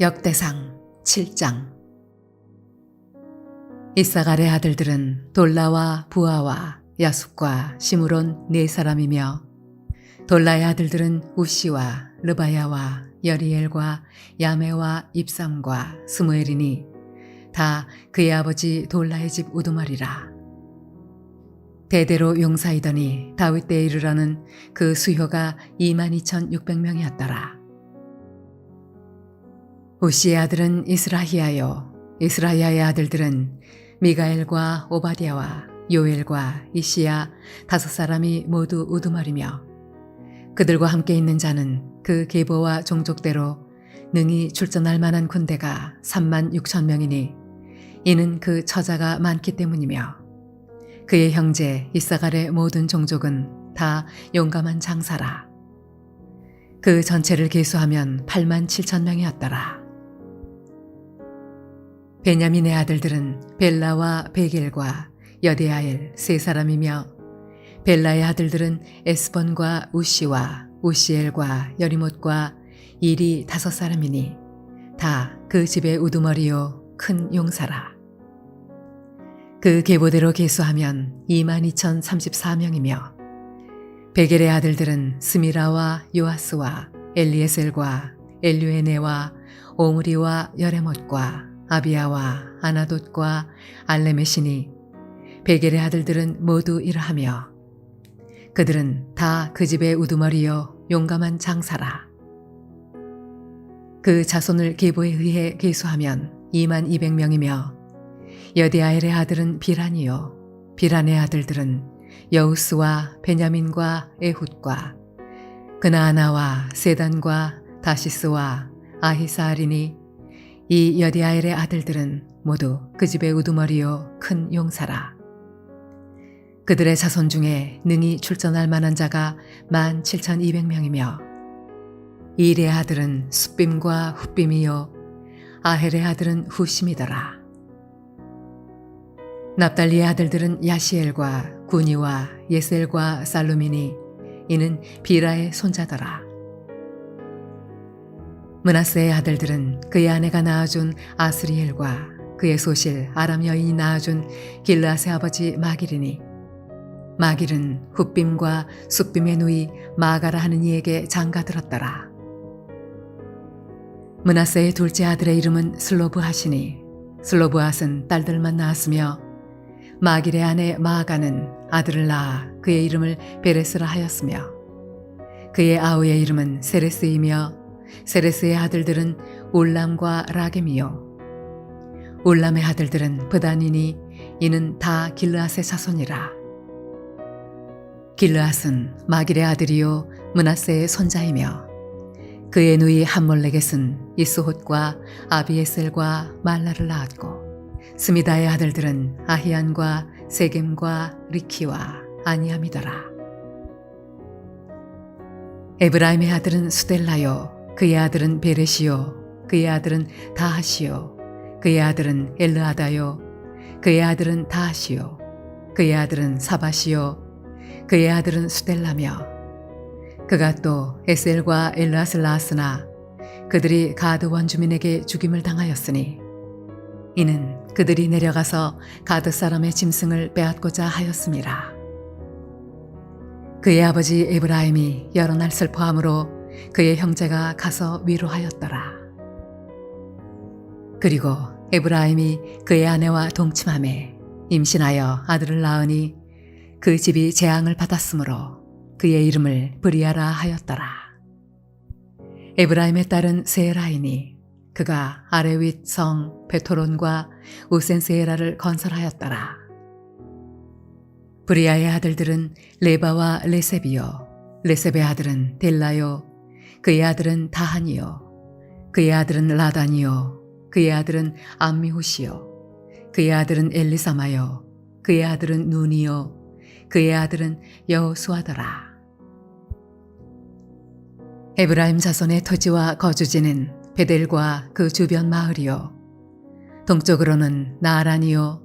역대상 7장. 이사갈의 아들들은 돌라와 부아와 야숫과 시므론 네 사람이며, 돌라의 아들들은 우시와 르바야와 여리엘과 야메와 입삼과 스무엘이니 다 그의 아버지 돌라의 집 우두머리라. 대대로 용사이더니 다윗 때에 이르러는 그 수효가 22,600명이었더라. 우시의 아들은 이스라히야요, 이스라히야의 아들들은 미가엘과 오바댜와 요엘과 이시야 다섯 사람이 모두 우두머리며, 그들과 함께 있는 자는 그 계보와 종족대로 능히 출전할 만한 군대가 36,000명이니 이는 그 처자가 많기 때문이며, 그의 형제 이사갈의 모든 종족은 다 용감한 장사라. 그 전체를 계수하면 87,000명이었더라. 베냐민의 아들들은 벨라와 베겔과 여데아엘 세 사람이며, 벨라의 아들들은 에스본과 우시와 우시엘과 여리못과 일이 다섯 사람이니 다 그 집의 우두머리요 큰 용사라. 그 계보대로 계수하면 22,034명이며, 베겔의 아들들은 스미라와 요아스와 엘리에셀과 엘류에네와 오므리와 여레못과 아비야와 아나돗과 알레메시니, 베겔의 아들들은 모두 이러하며 그들은 다 그 집의 우두머리요 용감한 장사라. 그 자손을 계보에 의해 계수하면 22,200명이며, 여데아엘의 아들은 비란이요, 비란의 아들들은 여우스와 베냐민과 에훗과 그나아나와 세단과 다시스와 아히사알이니 이 여데아엘의 아들들은 모두 그 집의 우두머리요 큰 용사라. 그들의 자손 중에 능히 출전할 만한 자가 17,200명이며, 일의 아들은 숫빔과 훗빔이요 아헬의 아들은 후심이더라. 납달리의 아들들은 야시엘과 구니와 예셀과 살루미니 이는 비라의 손자더라. 므낫세의 아들들은 그의 아내가 낳아준 아스리엘과 그의 소실 아람 여인이 낳아준 길르앗의 아버지 마길이니, 마길은 훗빔과 숫빔의 누이 마가라 하는 이에게 장가들었더라. 므낫세의 둘째 아들의 이름은 슬로브핫이니, 슬로브핫은 딸들만 낳았으며, 마길의 아내 마아가는 아들을 낳아 그의 이름을 베레스라 하였으며, 그의 아우의 이름은 세레스이며, 세레스의 아들들은 울람과 라겜이요, 울람의 아들들은 브단이니 이는 다 길르앗의 자손이라. 길르앗은 마길의 아들이요 므낫세의 손자이며, 그의 누이 함몰레겟은 이스홑과 아비에셀과 말라를 낳았고, 스미다의 아들들은 아히안과 세겜과 리키와 아니암이더라. 에브라임의 아들은 수델라요, 그의 아들은 베레시요, 그의 아들은 다하시요, 그의 아들은 엘르아다요, 그의 아들은 다하시요, 그의 아들은 사바시요, 그의 아들은 수델라며, 그가 또 에셀과 엘르앗을 낳았으나 그들이 가드 원주민에게 죽임을 당하였으니 이는 그들이 내려가서 가드 사람의 짐승을 빼앗고자 하였음이라. 그의 아버지 에브라임이 여러 날 슬퍼함으로 그의 형제가 가서 위로하였더라. 그리고 에브라임이 그의 아내와 동침함에 임신하여 아들을 낳으니 그 집이 재앙을 받았으므로 그의 이름을 브리아라 하였더라. 에브라임의 딸은 세라이니 그가 아레윗 성 베토론과 우센세라를 건설하였더라. 브리아의 아들들은 레바와 레셉이요, 레셉의 아들은 델라요, 그의 아들은 다한이요, 그의 아들은 라단이요, 그의 아들은 암미후시요, 그의 아들은 엘리사마요, 그의 아들은 눈이요, 그의 아들은 여호수아더라. 에브라임 자손의 토지와 거주지는 베델과 그 주변 마을이요, 동쪽으로는 나아란이요,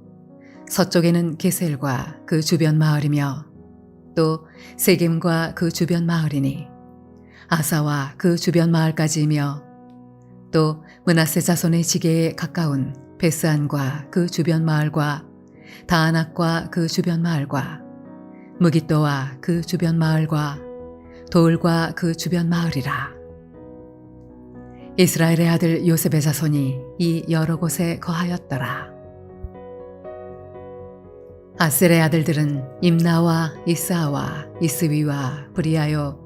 서쪽에는 게셀과 그 주변 마을이며, 또 세겜과 그 주변 마을이니 아사와 그 주변 마을까지이며, 또 므낫세 자손의 지게에 가까운 베스안과 그 주변 마을과 다아낙과 그 주변 마을과 무깃도와 그 주변 마을과 돌과 그 주변 마을이라. 이스라엘의 아들 요셉의 자손이 이 여러 곳에 거하였더라. 아셀의 아들들은 임나와 이스아와 이스위와 브리아요,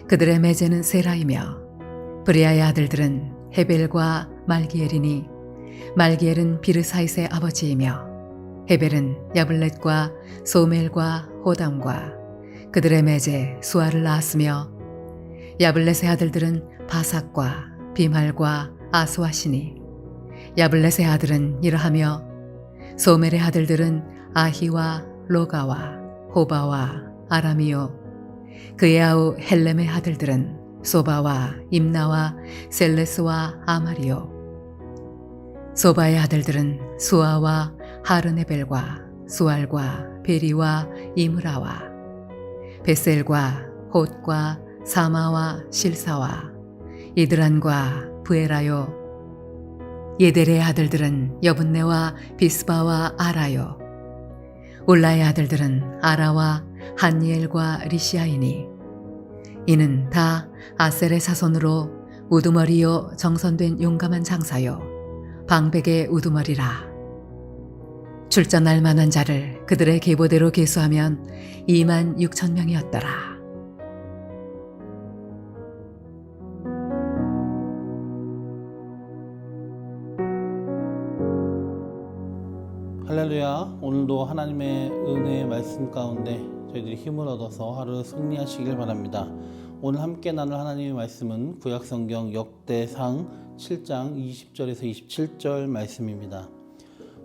그들의 매제는 세라이며, 브리아의 아들들은 헤벨과 말기엘이니, 말기엘은 비르사잇의 아버지이며, 헤벨은 야블렛과 소멜과 호담과 그들의 매제 수아를 낳았으며, 야블렛의 아들들은 바삭과 비말과 아스와시니, 야블렛의 아들은 이러하며, 소멜의 아들들은 아히와 로가와 호바와 아람이요, 그의 아우 헬렘의 아들들은 소바와 임나와 셀레스와 아마리요, 소바의 아들들은 수아와 하르네벨과 수알과 베리와 이므라와 베셀과 홑과 사마와 실사와 이드란과 부에라요, 예델의 아들들은 여분네와 비스바와 아라요, 울라의 아들들은 아라와 한니엘과 리시아이니, 이는 다 아셀의 자손으로 우두머리요 정선된 용감한 장사요 방백의 우두머리라. 출전할 만한 자를 그들의 계보대로 계수하면 26,000명이었더라. 할렐루야. 오늘도 하나님의 은혜의 말씀 가운데 저희들이 힘을 얻어서 하루 승리하시길 바랍니다. 오늘 함께 나눌 하나님의 말씀은 구약성경 역대상 7장 20절에서 27절 말씀입니다.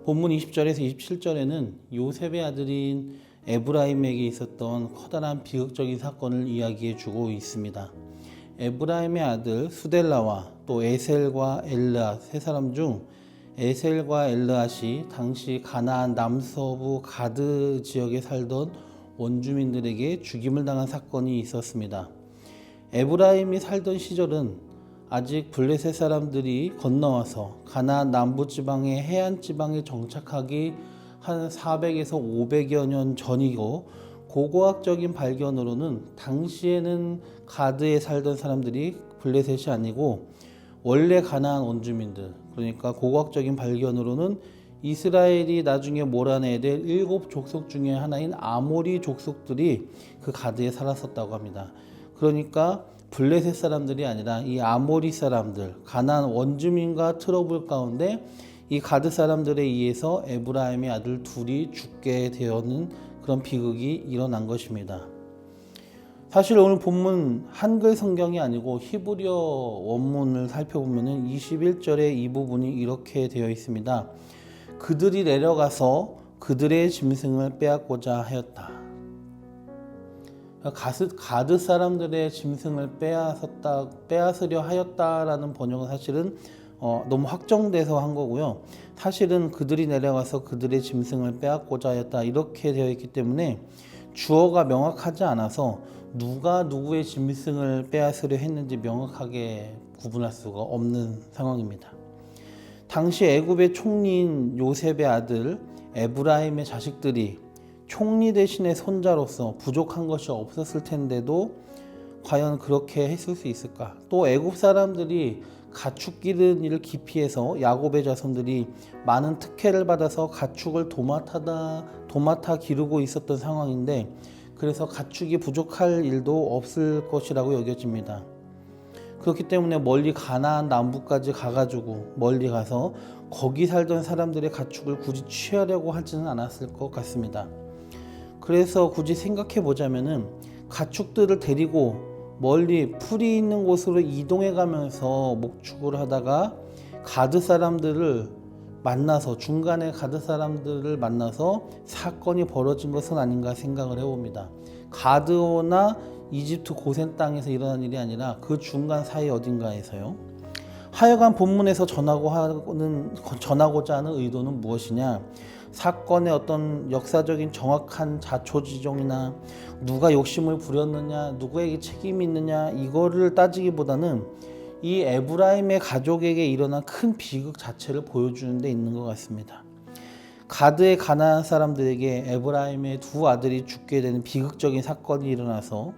본문 20절에서 27절에는 요셉의 아들인 에브라임에게 있었던 커다란 비극적인 사건을 이야기해 주고 있습니다. 에브라임의 아들 수델라와 또 에셀과 엘르앗 세 사람 중 에셀과 엘르앗이 당시 가나안 남서부 가드 지역에 살던 원주민들에게 죽임을 당한 사건이 있었습니다. 에브라임이 살던 시절은 아직 블레셋 사람들이 건너와서 가나안 남부지방의 해안지방에 정착하기 한 400에서 500여 년 전이고, 고고학적인 발견으로는 당시에는 가드에 살던 사람들이 블레셋이 아니고 원래 가나안 원주민들, 그러니까 고고학적인 발견으로는 이스라엘이 나중에 몰아내야 될 7족속 중에 하나인 아모리 족속들이 그 가드에 살았었다고 합니다. 그러니까 블레셋 사람들이 아니라 이 아모리 사람들, 가나안 원주민과 트러블 가운데 이 가드 사람들에 의해서 에브라임의 아들 둘이 죽게 되는 그런 비극이 일어난 것입니다. 사실 오늘 본문 한글 성경이 아니고 히브리어 원문을 살펴보면 21절에 이 부분이 이렇게 되어 있습니다. 그들이 내려가서 그들의 짐승을 빼앗고자 하였다. 가드 사람들의 짐승을 빼앗으려 하였다라는 번역은 사실은 너무 확정돼서 한 거고요. 사실은 그들이 내려가서 그들의 짐승을 빼앗고자 하였다 이렇게 되어 있기 때문에 주어가 명확하지 않아서 누가 누구의 짐승을 빼앗으려 했는지 명확하게 구분할 수가 없는 상황입니다. 당시 애굽의 총리인 요셉의 아들 에브라임의 자식들이 총리 대신의 손자로서 부족한 것이 없었을 텐데도 과연 그렇게 했을 수 있을까? 또 애굽 사람들이 가축 기르는 일을 기피해서 야곱의 자손들이 많은 특혜를 받아서 가축을 도맡아 기르고 있었던 상황인데, 그래서 가축이 부족할 일도 없을 것이라고 여겨집니다. 그렇기 때문에 멀리 가나안 남부까지 가가지고 멀리 가서 거기 살던 사람들의 가축을 굳이 취하려고 하지는 않았을 것 같습니다. 그래서 굳이 생각해 보자면은 가축들을 데리고 멀리 풀이 있는 곳으로 이동해 가면서 목축을 하다가 가드 사람들을 만나서 중간에 가드 사람들을 만나서 사건이 벌어진 것은 아닌가 생각을 해봅니다. 가드나 이집트 고센 땅에서 일어난 일이 아니라 그 중간 사이 어딘가에서요. 하여간 본문에서 전하고자 하는 의도는 무엇이냐? 사건의 어떤 역사적인 정확한 자초지종이나 누가 욕심을 부렸느냐, 누구에게 책임이 있느냐 이거를 따지기보다는 이 에브라임의 가족에게 일어난 큰 비극 자체를 보여주는 데 있는 것 같습니다. 가드의 가나안 사람들에게 에브라임의 두 아들이 죽게 되는 비극적인 사건이 일어나서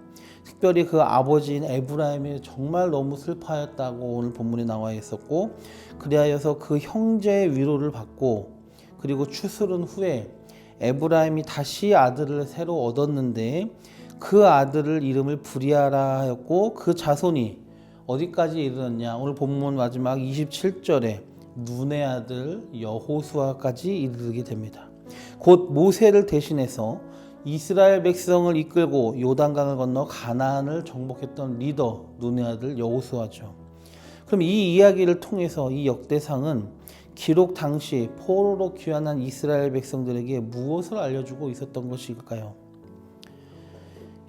특별히 그 아버지인 에브라임이 정말 너무 슬퍼하였다고 오늘 본문에 나와 있었고, 그리하여서 그 형제의 위로를 받고 그리고 추수른 후에 에브라임이 다시 아들을 새로 얻었는데 그 아들을 이름을 브리아라 하였고, 그 자손이 어디까지 이르렀냐, 오늘 본문 마지막 27절에 눈의 아들 여호수아까지 이르게 됩니다. 곧 모세를 대신해서 이스라엘 백성을 이끌고 요단강을 건너 가나안을 정복했던 리더 눈의 아들 여호수아죠. 그럼 이 이야기를 통해서 이 역대상은 기록 당시 포로로 귀환한 이스라엘 백성들에게 무엇을 알려주고 있었던 것일까요?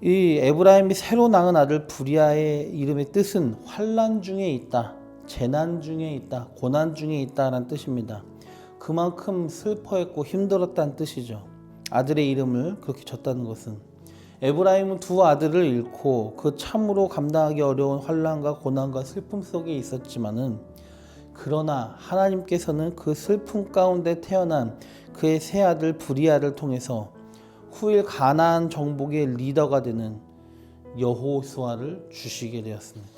이 에브라임이 새로 낳은 아들 브리아의 이름의 뜻은 환난 중에 있다, 재난 중에 있다, 고난 중에 있다라는 뜻입니다. 그만큼 슬퍼했고 힘들었다는 뜻이죠. 아들의 이름을 그렇게 졌다는 것은 에브라임은 두 아들을 잃고 그 참으로 감당하기 어려운 환난과 고난과 슬픔 속에 있었지만은, 그러나 하나님께서는 그 슬픔 가운데 태어난 그의 새 아들 브리아를 통해서 후일 가나안 정복의 리더가 되는 여호수아를 주시게 되었습니다.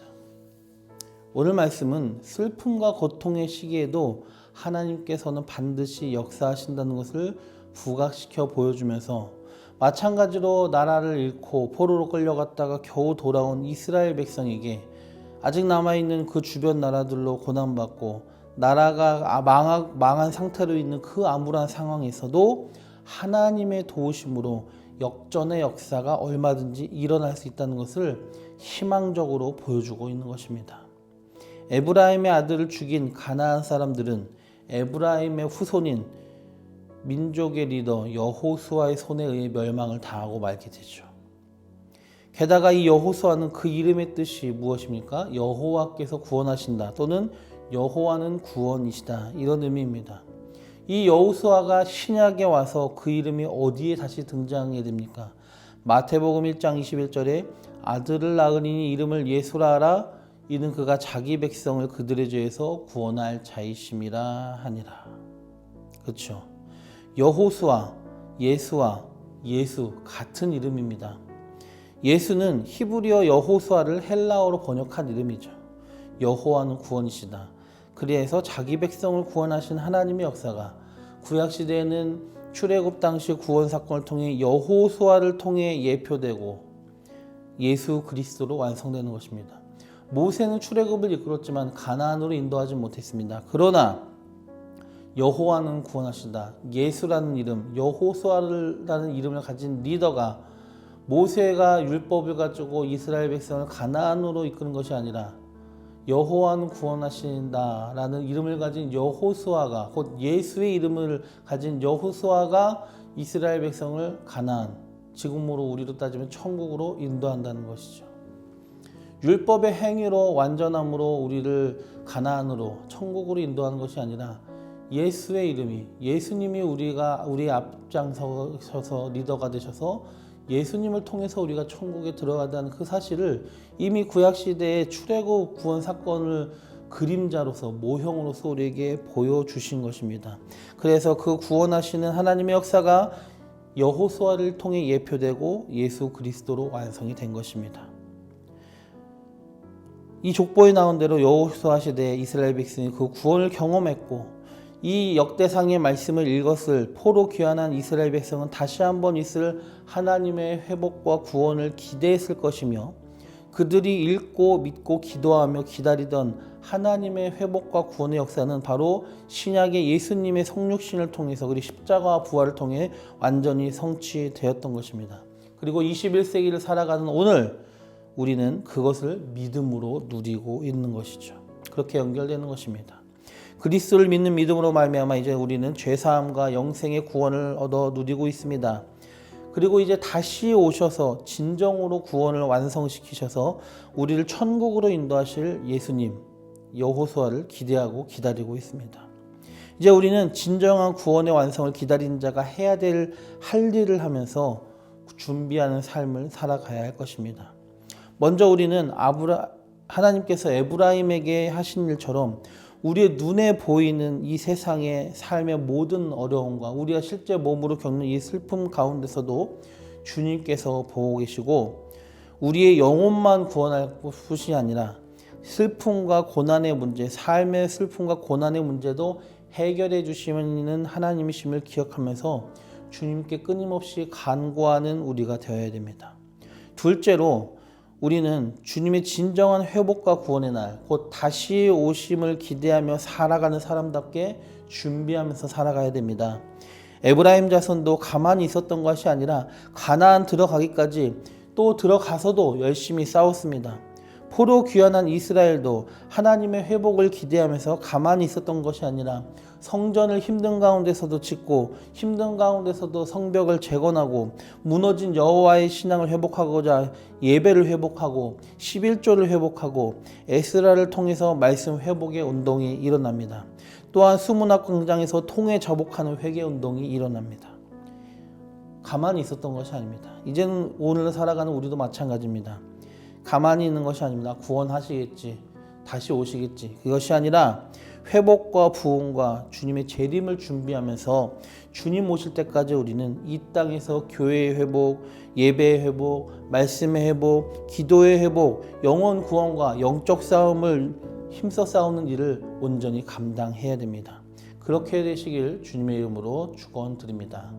오늘 말씀은 슬픔과 고통의 시기에도 하나님께서는 반드시 역사하신다는 것을 부각시켜 보여주면서, 마찬가지로 나라를 잃고 포로로 끌려갔다가 겨우 돌아온 이스라엘 백성에게 아직 남아있는 그 주변 나라들로 고난받고 나라가 망한 상태로 있는 그 암울한 상황에서도 하나님의 도우심으로 역전의 역사가 얼마든지 일어날 수 있다는 것을 희망적으로 보여주고 있는 것입니다. 에브라임의 아들을 죽인 가나안 사람들은 에브라임의 후손인 민족의 리더 여호수아의 손에 의해 멸망을 당하고 말게 되죠. 게다가 이 여호수아는 그 이름의 뜻이 무엇입니까? 여호와께서 구원하신다, 또는 여호와는 구원이시다, 이런 의미입니다. 이 여호수아가 신약에 와서 그 이름이 어디에 다시 등장하게 됩니까? 마태복음 1장 21절에 아들을 낳으니 이름을 예수라 하라, 이는 그가 자기 백성을 그들의 죄에서 구원할 자이심이라 하니라. 그렇죠? 여호수아, 예수와 예수 같은 이름입니다. 예수는 히브리어 여호수아를 헬라어로 번역한 이름이죠. 여호와는 구원이시다. 그래서 자기 백성을 구원하신 하나님의 역사가 구약시대에는 출애굽 당시 구원 사건을 통해 여호수아를 통해 예표되고 예수 그리스도로 완성되는 것입니다. 모세는 출애굽을 이끌었지만 가나안으로 인도하지 못했습니다. 그러나 여호와는 구원하시다, 예수라는 이름, 여호수아라는 이름을 가진 리더가 모세가 율법을 가지고 이스라엘 백성을 가나안으로 이끄는 것이 아니라 여호와는 구원하신다라는 이름을 가진 여호수아가, 곧 예수의 이름을 가진 여호수아가 이스라엘 백성을 가나안, 지금으로 우리로 따지면 천국으로 인도한다는 것이죠. 율법의 행위로 완전함으로 우리를 가나안으로 천국으로 인도하는 것이 아니라 예수의 이름이, 예수님이 우리 앞장서서 리더가 되셔서 예수님을 통해서 우리가 천국에 들어가다는 그 사실을 이미 구약시대의 출애굽 구원 사건을 그림자로서 모형으로서 우리에게 보여주신 것입니다. 그래서 그 구원하시는 하나님의 역사가 여호수아를 통해 예표되고 예수 그리스도로 완성이 된 것입니다. 이 족보에 나온 대로 여호수아 시대에 이스라엘 백성이 그 구원을 경험했고, 이 역대상의 말씀을 읽었을 포로 귀환한 이스라엘 백성은 다시 한번 있을 하나님의 회복과 구원을 기대했을 것이며, 그들이 읽고 믿고 기도하며 기다리던 하나님의 회복과 구원의 역사는 바로 신약의 예수님의 성육신을 통해서 그리고 십자가와 부활을 통해 완전히 성취되었던 것입니다. 그리고 21세기를 살아가는 오늘 우리는 그것을 믿음으로 누리고 있는 것이죠. 그렇게 연결되는 것입니다. 그리스도를 믿는 믿음으로 말미암아 이제 우리는 죄사함과 영생의 구원을 얻어 누리고 있습니다. 그리고 이제 다시 오셔서 진정으로 구원을 완성시키셔서 우리를 천국으로 인도하실 예수님, 여호수아를 기대하고 기다리고 있습니다. 이제 우리는 진정한 구원의 완성을 기다리는 자가 해야 될 할 일을 하면서 준비하는 삶을 살아가야 할 것입니다. 먼저 우리는 하나님께서 에브라임에게 하신 일처럼 우리의 눈에 보이는 이 세상의 삶의 모든 어려움과 우리가 실제 몸으로 겪는 이 슬픔 가운데서도 주님께서 보고 계시고 우리의 영혼만 구원할 것이 아니라 슬픔과 고난의 문제, 삶의 슬픔과 고난의 문제도 해결해 주시는 하나님이심을 기억하면서 주님께 끊임없이 간구하는 우리가 되어야 됩니다. 둘째로 우리는 주님의 진정한 회복과 구원의 날, 곧 다시 오심을 기대하며 살아가는 사람답게 준비하면서 살아가야 됩니다. 에브라임 자손도 가만히 있었던 것이 아니라 가나안 들어가기까지 또 들어가서도 열심히 싸웠습니다. 포로 귀환한 이스라엘도 하나님의 회복을 기대하면서 가만히 있었던 것이 아니라 성전을 힘든 가운데서도 짓고 힘든 가운데서도 성벽을 재건하고 무너진 여호와의 신앙을 회복하고자 예배를 회복하고 11조를 회복하고 에스라를 통해서 말씀 회복의 운동이 일어납니다. 또한 수문학 광장에서 통회 자복하는 회개 운동이 일어납니다. 가만히 있었던 것이 아닙니다. 이제는 오늘 살아가는 우리도 마찬가지입니다. 가만히 있는 것이 아닙니다. 구원하시겠지, 다시 오시겠지, 그것이 아니라 회복과 부흥과 주님의 재림을 준비하면서 주님 오실 때까지 우리는 이 땅에서 교회의 회복, 예배의 회복, 말씀의 회복, 기도의 회복, 영혼 구원과 영적 싸움을 힘써 싸우는 일을 온전히 감당해야 됩니다. 그렇게 되시길 주님의 이름으로 축원드립니다.